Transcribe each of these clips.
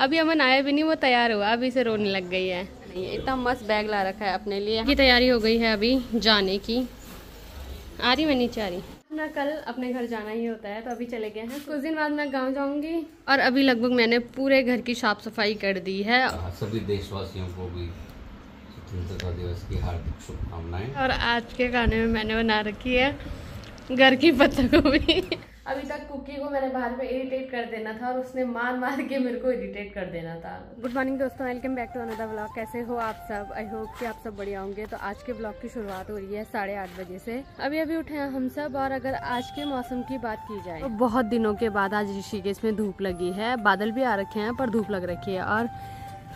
अभी अमन आया भी नहीं, वो तैयार हुआ अभी से रोने लग गई है। इतना मस्त बैग ला रखा है अपने लिए। की तैयारी हो गई है अभी जाने की। आ रही मैं नीचे आ रही। मैं कल अपने घर जाना ही होता है तो अभी चले गए हैं। कुछ दिन बाद मैं गांव जाऊंगी और अभी लगभग मैंने पूरे घर की साफ सफाई कर दी है। सभी देशवासियों को भी स्वतंत्रता दिवस की हार्दिक शुभकामनाएं। और आज के खाने में मैंने बना रखी है घर की पत्ता गोभी। अभी तक कुकी को मैंने बाहर में इरिटेट कर देना था और उसने मार मार के मेरे को इरिटेट कर देना था। गुड मॉर्निंग दोस्तों, welcome back to another vlog. कैसे हो आप सब? आई होप कि आप सब बढ़िया होंगे। तो आज के व्लॉग की शुरुआत हो रही है 8:30 बजे से। अभी उठे हैं हम सब। और अगर आज के मौसम की बात की जाए तो बहुत दिनों के बाद आज ऋषिकेश में धूप लगी है। बादल भी आ रखे हैं पर धूप लग रखी है। और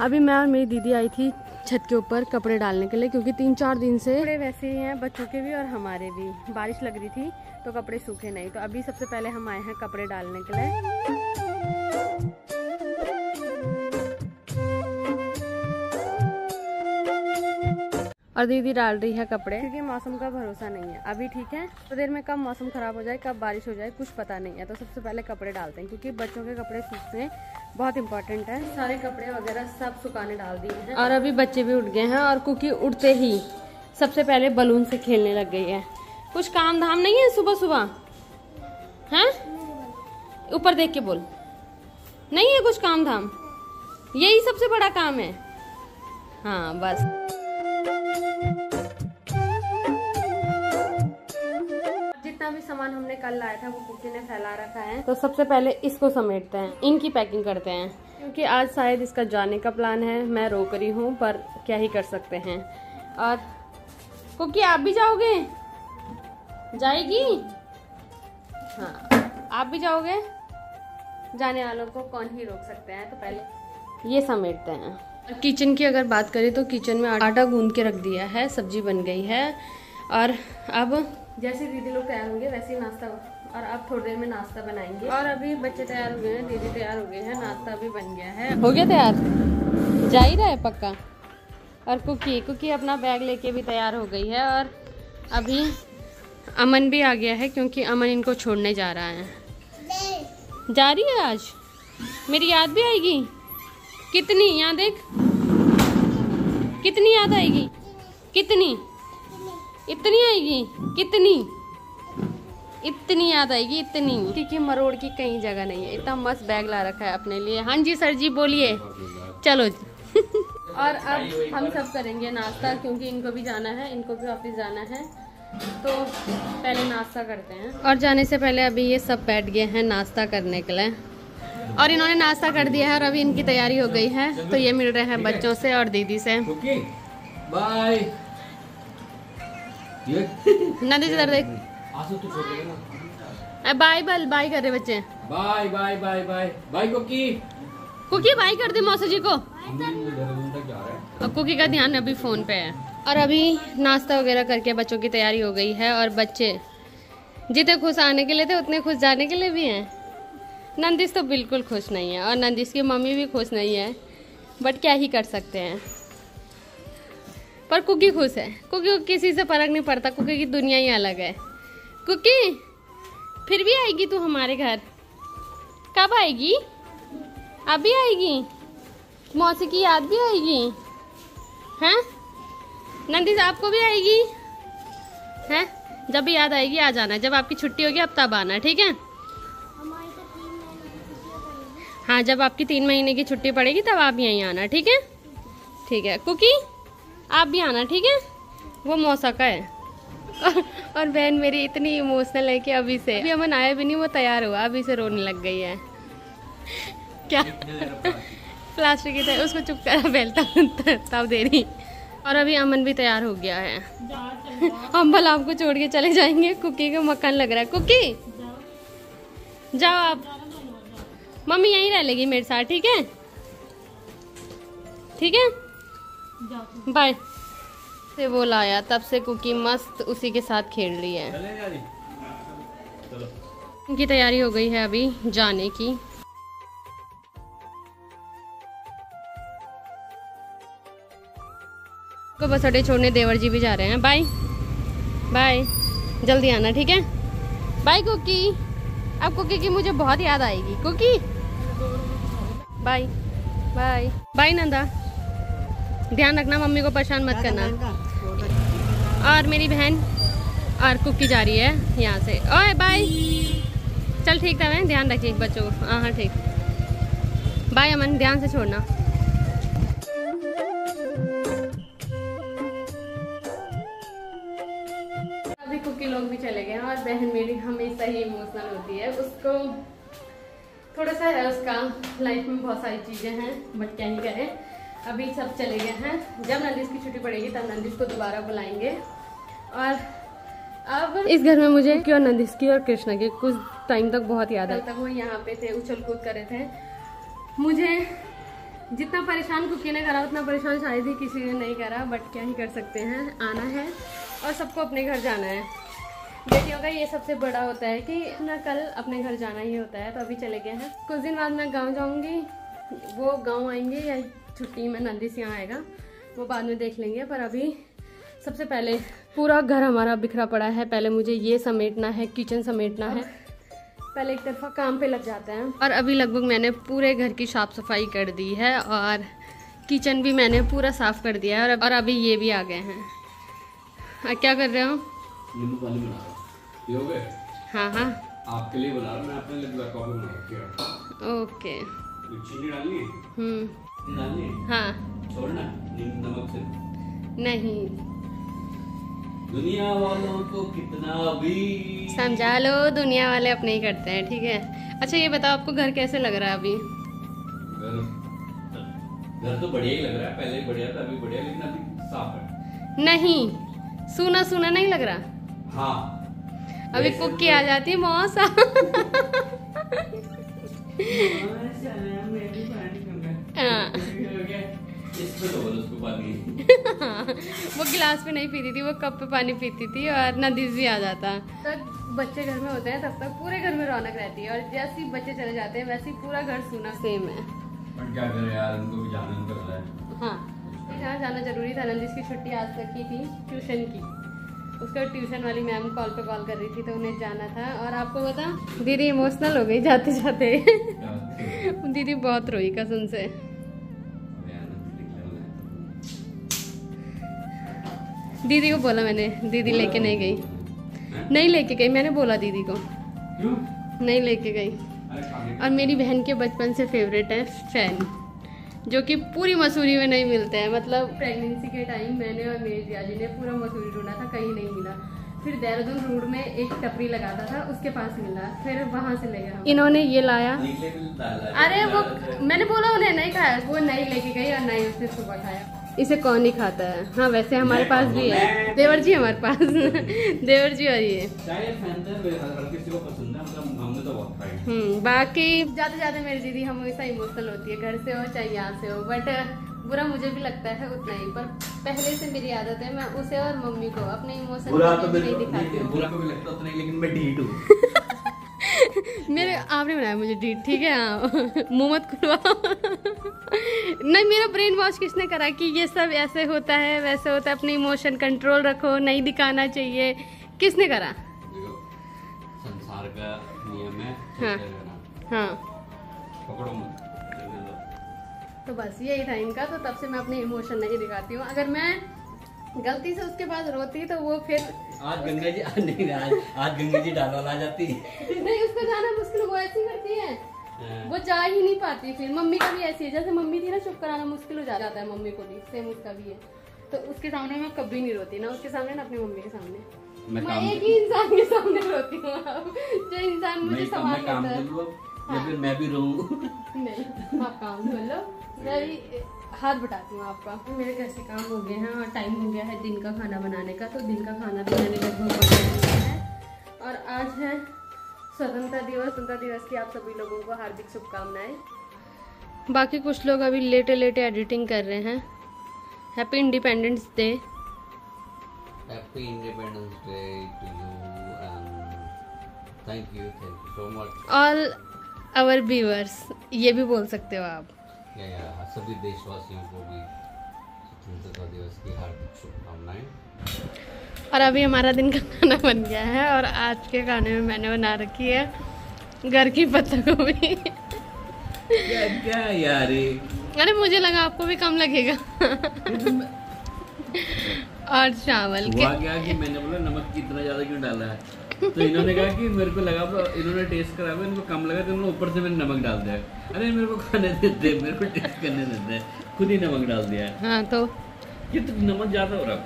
अभी मैं और मेरी दीदी आई थी छत के ऊपर कपड़े डालने के लिए, क्योंकि 3-4 दिन से कपड़े वैसे ही हैं, बच्चों के भी और हमारे भी। बारिश लग रही थी तो कपड़े सूखे नहीं। तो अभी सबसे पहले हम आए हैं कपड़े डालने के लिए। और दीदी डाल रही है कपड़े, क्योंकि मौसम का भरोसा नहीं है। अभी ठीक है, तो देर में कब मौसम खराब हो जाए, कब बारिश हो जाए, कुछ पता नहीं है। तो सबसे पहले कपड़े डालते हैं, क्योंकि बच्चों के कपड़े सूखने बहुत इंपॉर्टेंट है। सारे कपड़े वगैरह सब सुखाने डाल दिए हैं। और अभी बच्चे भी उठ गए हैं और कुकी उठते ही सबसे पहले बलून से खेलने लग गई है। कुछ काम धाम नहीं है सुबह सुबह? हैं? ऊपर देख के बोल। नहीं है कुछ काम धाम? यही सबसे बड़ा काम है। हाँ बस। जितना भी सामान हमने कल लाया था वो कुकी ने फैला रखा है। तो सबसे पहले इसको समेटते हैं, इनकी पैकिंग करते हैं, क्योंकि आज शायद इसका जाने का प्लान है। मैं रोक रही हूँ पर क्या ही कर सकते हैं। और कुकी आप भी जाओगे? जाएगी? हाँ आप भी जाओगे? जाने वालों को कौन ही रोक सकते हैं। तो पहले ये समेटते हैं। किचन की अगर बात करें तो किचन में आटा गूंद के रख दिया है, सब्जी बन गई है। और अब जैसे दीदी लोग तैयार होंगे वैसे ही नाश्ता, और अब थोड़ी देर में नाश्ता बनाएंगे। और अभी बच्चे तैयार हो गए हैं, दीदी तैयार हो गए हैं, नाश्ता भी बन गया है। हो गया तैयार? जा ही रहा है पक्का। और कुकी अपना बैग लेके भी तैयार हो गई है। और अभी अमन भी आ गया है, क्योंकि अमन इनको छोड़ने जा रहा है। जा रही है आज? मेरी याद भी आएगी? कितनी? यहाँ देख, कितनी याद आएगी? कितनी? इतनी आएगी? कितनी? इतनी याद आएगी, इतनी। क्योंकि मरोड़ की कहीं जगह नहीं है। इतना मस्त बैग ला रखा है अपने लिए। हाँ जी सर जी बोलिए। चलो और अब हम सब करेंगे नाश्ता, क्योंकि इनको भी जाना है, इनको भी ऑफिस जाना है। तो पहले नाश्ता करते हैं। और जाने से पहले अभी ये सब बैठ गए हैं नाश्ता करने के लिए। और इन्होंने नाश्ता कर दिया है और अभी इनकी तैयारी हो गई है। तो ये मिल रहे हैं बच्चों से और दीदी से। बाय। नदी इधर देख। बाय बल बाय कर रहे बच्चे। Bye bye bye bye bye cookie. Cookie bye कर दे मौसा जी को। और कुकी का ध्यान अभी फोन पे है। और अभी नाश्ता वगैरह करके बच्चों की तैयारी हो गई है। और बच्चे जितने खुश आने के लिए थे उतने खुश जाने के लिए भी हैं। नंदिस तो बिल्कुल खुश नहीं है और नंदिस की मम्मी भी खुश नहीं है, बट क्या ही कर सकते हैं। पर कुकी खुश है। कुकी को किसी से फर्क नहीं पड़ता, कुकी की दुनिया ही अलग है। कुकी फिर भी आएगी तू हमारे घर? कब आएगी? अभी आएगी? मौसी की याद भी आएगी? हैं नंदिस आपको भी आएगी? हैं जब भी याद आएगी आ जाना। जब आपकी छुट्टी होगी अब तब आना, ठीक है? हाँ जब आपकी 3 महीने की छुट्टी पड़ेगी तब आप यहीं आना, ठीक है? ठीक है कुकी आप भी आना, ठीक है? वो मौसा का है। और बहन मेरी इतनी इमोशनल है कि अभी से अभी अमन आया भी नहीं, वो तैयार हुआ अभी से रोने लग गई है। क्या प्लास्टिक की तरह उसको चुप करा बेलता तब दे रही। और अभी अमन भी तैयार हो गया है। हम भला आपको छोड़ के चले जाएंगे? कुकी को मक्खन लग रहा है। कुकी जाओ आप, मम्मी यहीं रह लेगी मेरे साथ, ठीक है? ठीक है बाय। से वो लाया तब से कुकी मस्त उसी के साथ खेल रही है। उनकी तैयारी हो गई है अभी जाने की। को बस अड्डे छोड़ने देवर जी भी जा रहे हैं। बाय बाय, जल्दी आना, ठीक है? Bye cookie. अब कुकी की मुझे बहुत याद आएगी। Cookie bye. Bye bye Nanda, ध्यान रखना, मम्मी को परेशान मत करना। और मेरी बहन और कुकी जा रही है यहाँ से। ओए बाय, चल ठीक था, मैं ध्यान रखिए बच्चों को। हाँ ठीक, बाय अमन, ध्यान से छोड़ना। अभी कुकी लोग भी चले गए हैं और बहन मेरी हमेशा ही इमोशनल होती है। उसको थोड़ा सा है, उसका लाइफ में बहुत सारी चीज़ें हैं, बट क्या ही करें। अभी सब चले गए हैं, जब नंदिस की छुट्टी पड़ेगी तब नंदिस को दोबारा बुलाएंगे। और अब इस घर में मुझे क्यों नंदिस की और कृष्णा की कुछ टाइम तक बहुत याद है। तब वो यहाँ पे थे, उछल कूद कर रहे थे। मुझे जितना परेशान कुकी ने करा उतना परेशान शायद ही किसी ने नहीं करा, बट क्या ही कर सकते हैं, आना है और सबको अपने घर जाना है। बेटियों का ये सबसे बड़ा होता है कि ना कल अपने घर जाना ही होता है। तो अभी चले गए हैं, कुछ दिन बाद मैं गाँव जाऊँगी, वो गाँव आएंगे या छुट्टी में नंदिस यहाँ आएगा, वो बाद में देख लेंगे। पर अभी सबसे पहले पूरा घर हमारा बिखरा पड़ा है, पहले मुझे ये समेटना है, किचन समेटना है, पहले एक तरफा काम पे लग जाते हैं। और अभी लगभग मैंने पूरे घर की साफ सफाई कर दी है और किचन भी मैंने पूरा साफ कर दिया है। और अभी ये भी आ गए हैं। क्या कर रहे हो? नींबू पानी बना रहा हूं। ये हो गए? हाँ हाँ, आपके लिए बना रहा हूं, मैं अपने लिए ब्लैक कॉफी बना रहा हूं। ओके, चीनी डालनी है? डालनी है? हाँ। छोड़ना नमक से? नहीं। दुनिया वालों को कितना भी समझा लो, दुनिया वाले अपने ही करते हैं, ठीक है। अच्छा ये बताओ, आपको घर कैसे लग रहा है अभी? घर तो बढ़िया ही लग रहा है, पहले ही बढ़िया था, अभी बढ़िया, लेकिन अभी साफ है। नहीं, सूना सूना नहीं लग रहा? हाँ। अभी कुकी आ जाती है मौसा। इसमें तो बोलो उसको पानी। वो गिलास पे नहीं पीती थी, वो कप पे पानी पीती थी और नंदिस भी आ जाता। तब बच्चे घर में होते हैं तब तक पूरे घर में रौनक रहती है, और जैसे ही बच्चे चले जाते हैं वैसे ही पूरा घर सूना सेम है। पर क्या करें यार, उनको भी जाना उनका है। हाँ, यहाँ जाना जरूरी था। नंदिस की छुट्टी आज तक की थी ट्यूशन की, उसका ट्यूशन वाली मैम कॉल पे कॉल कर रही थी तो उन्हें जाना था। और आपको बता, दीदी इमोशनल हो गई जाते जाते। दीदी बहुत रोई कसम से। दीदी को बोला मैंने, दीदी लेके नहीं गई, नहीं लेके गई, मैंने बोला दीदी को। क्यों नहीं लेके गई? और मेरी बहन के बचपन से फेवरेट है फैन, जो कि पूरी मसूरी में नहीं मिलते हैं। मतलब प्रेगनेंसी के टाइम मैंने और मेरी जियाजी ने पूरा मसूरी ढूंढा था, कहीं नहीं मिला। फिर देहरादून रोड में एक टपरी लगाता था, उसके पास मिला, फिर वहां से ले गया। इन्होंने ये लाया, अरे वो मैंने बोला उन्हें नहीं खाया, वो नहीं लेके गई और नहीं उसने सुबह खाया। इसे कौन नहीं खाता है? हाँ वैसे हमारे पास भी है, देवर जी हमारे पास। देवर जी और ये बाकी जाते जाते मेरी दीदी हमेशा इमोशनल होती है, घर से हो चाहे यहाँ से हो। बट बुरा मुझे भी लगता है उतना ही, पर पहले से मेरी आदत है, मैं उसे और मम्मी को अपने इमोशन नहीं दिखाती हूँ। बुरा कभी लगता उतना ही, लेकिन मैं ढीठ हूँ। मेरे आपने बनाया मुझे ढीठ, ठीक है। हाँ, मुँह मत खुलवाओ। नहीं, मेरा ब्रेन वॉश किसने करा कि ये सब ऐसे होता है वैसे होता है, अपने इमोशन कंट्रोल रखो, नहीं दिखाना चाहिए, किसने करा? संसार का नियम है। हाँ हाँ, पकड़ो मत। तो बस यही था इनका। तो तब से मैं अपने इमोशन नहीं दिखाती हूँ। अगर मैं गलती से उसके बाद रोती तो वो फिर आज गंगा जी नहीं, आज गंगा जी डाल आ जाती नहीं, उसको जाना मुश्किल, वो ऐसी करती है, वो जा ही नहीं पाती। फिर मम्मी का भी ऐसी है, जैसे मम्मी थी ना, चुप कराना मुश्किल हो जाता है मम्मी को भी, सेम उसका भी है। तो उसके सामने मैं कभी नहीं रोती, ना उसके सामने ना अपनी मम्मी के सामने। मैं एक ही इंसान के सामने रोती हूँ, जो इंसान मुझे संभाल लेता है। या फिर मैं भी रहूं? नहीं, आप काम बोलो, मैं भी हाथ बटाती हूँ आपका। मेरे घर के काम हो गए हैं और टाइम हो गया है दिन का खाना बनाने का। तो दिन का खाना भी मैंने लगभग बना लिया है। और आज है स्वतंत्रता दिवस। स्वतंत्रता दिवस की आप सभी लोगों को हार्दिक शुभकामनाएं। बाकी कुछ लोग अभी लेटे लेटे एडिटिंग कर रहे हैं। Happy independence day. Happy independence day to you and thank you so much all our viewers, ये भी बोल सकते हो आप। सभी देशवासियों को भी स्वतंत्रता दिवस की हार्दिक शुभकामनाएं। और अभी हमारा दिन का खाना बन गया है और आज के खाने में मैंने बना रखी है घर की पत्ता गोभी। क्या यार ये? अरे मुझे लगा आपको भी कम लगेगा। और चावल हुआ क्या कि मैंने बोला नमक कितना ज्यादा क्यों डाला है, तो इन्होंने कहा कि मेरे को लगा, इन्होंने टेस्ट करा, इनको कम लगा तो इन्होंने ऊपर से मैंने नमक डाल दिया। अरे मेरे को खाने देते, मेरे को टेस्ट करने देते, खुद ही नमक डाल दिया। हाँ तो ये तो नमक ज्यादा हो रहा।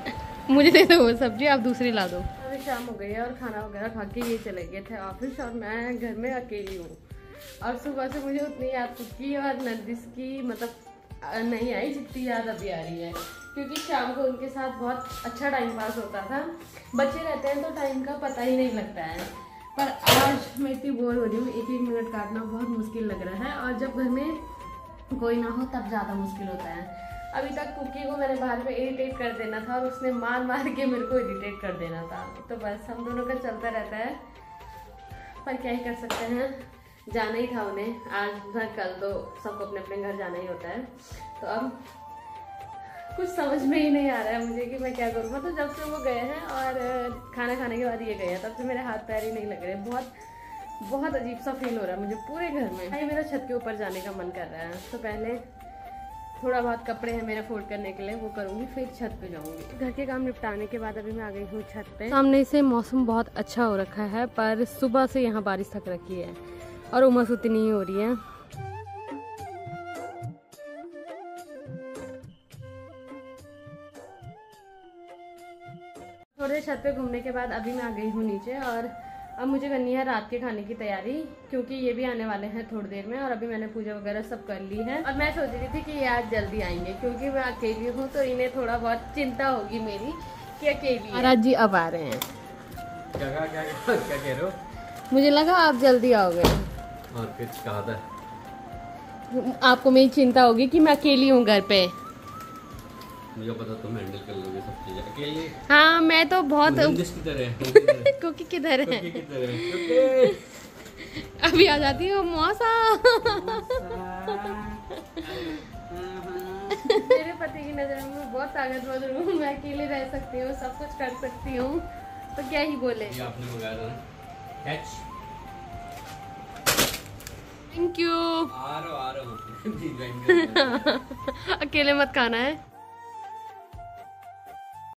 मुझे दे दो वो सब्जी, आप दूसरी ला दो। अभी शाम हो गई है और खाना वगैरह खा के ये चले गए थे ऑफिस और मैं घर में अकेली हूँ। और सुबह से मुझे उतनी याद की और नर्गिस की मतलब नहीं आई जितनी याद अभी आ रही है, क्योंकि शाम को उनके साथ बहुत अच्छा टाइम पास होता था। बच्चे रहते हैं तो टाइम का पता ही नहीं लगता है, पर आज मैं इतनी बोर हो रही हूँ, एक एक मिनट काटना बहुत मुश्किल लग रहा है। और जब घर में कोई ना हो तब ज़्यादा मुश्किल होता है। अभी तक कुकी को मैंने बाहर में इरिटेट कर देना था और उसने मार मार के मेरे को इरिटेट कर देना था, तो बस हम दोनों का चलता रहता है। पर क्या ही कर सकते हैं, जाना ही था उन्हें, आज ना कल तो सबको अपने अपने घर जाना ही होता है। तो अब कुछ समझ में ही नहीं आ रहा है मुझे कि मैं क्या करूँ। मतलब जब से वो गए हैं और खाना खाने के बाद ये गए हैं, तब से मेरे हाथ पैर ही नहीं लग रहे। बहुत अजीब सा फील हो रहा है मुझे पूरे घर में। भाई मेरा छत के ऊपर जाने का मन कर रहा है, तो पहले थोड़ा बहुत कपड़े हैं मेरे फोल्ड करने के लिए, वो करूँगी, फिर छत पे जाऊँगी। घर के काम निपटाने के बाद अभी मैं आ गई हूँ छत पे। सामने से मौसम बहुत अच्छा हो रखा है, पर सुबह से यहाँ बारिश थक रखी है और उमस उतनी ही हो रही है। थोड़ी देर छत पे घूमने के बाद अभी मैं आ गई हूँ नीचे और अब मुझे करनी है रात के खाने की तैयारी, क्योंकि ये भी आने वाले हैं थोड़ी देर में। और अभी मैंने पूजा वगैरह सब कर ली है और मैं सोच रही थी कि ये आज जल्दी आएंगे, क्योंकि मैं अकेली हूँ तो इन्हें थोड़ा बहुत चिंता होगी मेरी कि अकेली। महाराज जी अब आ रहे हैं। क्या कह रहे हो? मुझे लगा आप जल्दी आओगे और फिर कहा था आपको मेरी चिंता होगी कि मैं अकेली हूँ घर पे। मुझे पता तुम हैंडल कर लोगे सब चीजें अकेले। हाँ मैं तो बहुत किसकी तरह कुकी किधर है? कुकी की तरह। अभी आ जाती है मौसा। मेरे पति की नजर में मैं बहुत ताकतवर हूँ, मैं अकेले रह सकती हूँ, सब कुछ कर सकती हूँ, तो क्या ही बोले। ये आपने मंगाया था ना? कैच। Thank you. आ रहा हूँ। अकेले मत खाना है।